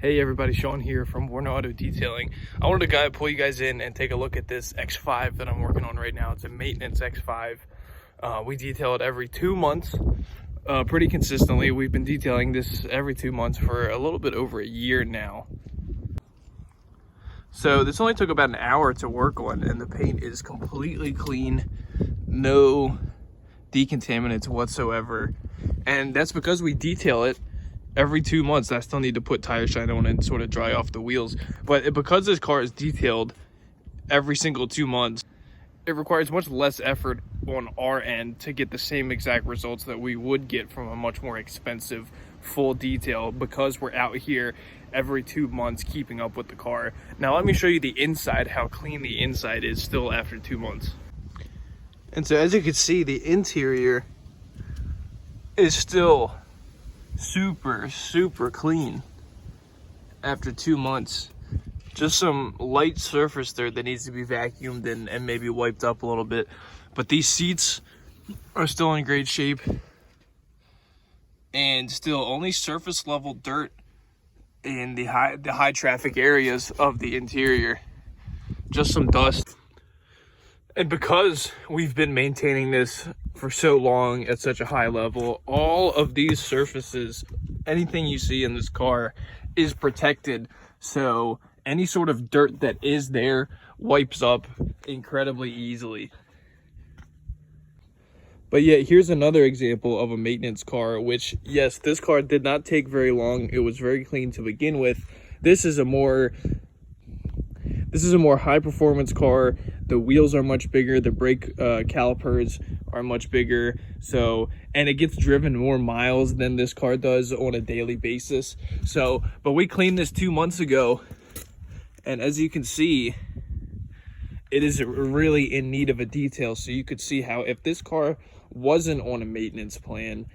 Hey everybody, Sean here from Warner Auto Detailing. I wanted to pull you guys in and take a look at this X5 that I'm working on right now. It's a maintenance X5. We detail it every 2 months, pretty consistently. We've been detailing this every 2 months for a little bit over a year now. So this only took about an hour to work on, and the paint is completely clean, no decontaminants whatsoever. And that's because we detail it every 2 months. I still need to put tire shine on and sort of dry off the wheels, but because this car is detailed every single 2 months, it requires much less effort on our end to get the same exact results that we would get from a much more expensive full detail, because we're out here every 2 months keeping up with the car. Now let me show you the inside, how clean the inside is still after 2 months. And so as you can see, the interior is still super clean after 2 months. Just some light surface dirt that needs to be vacuumed and maybe wiped up a little bit, but these seats are still in great shape, and still only surface level dirt in the high traffic areas of the interior, just some dust. And because we've been maintaining this for so long at such a high level, all of these surfaces, anything you see in this car is protected. So any sort of dirt that is there wipes up incredibly easily. But yeah, here's another example of a maintenance car, which, yes, this car did not take very long. It was very clean to begin with. This is a more high performance car. The wheels are much bigger, the brake calipers are much bigger, and it gets driven more miles than this car does on a daily basis. But we cleaned this 2 months ago, and as you can see, it is really in need of a detail. So you could see how, if this car wasn't on a maintenance plan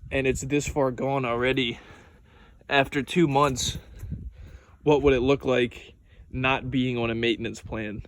and it's this far gone already after 2 months, what would it look like not being on a maintenance plan?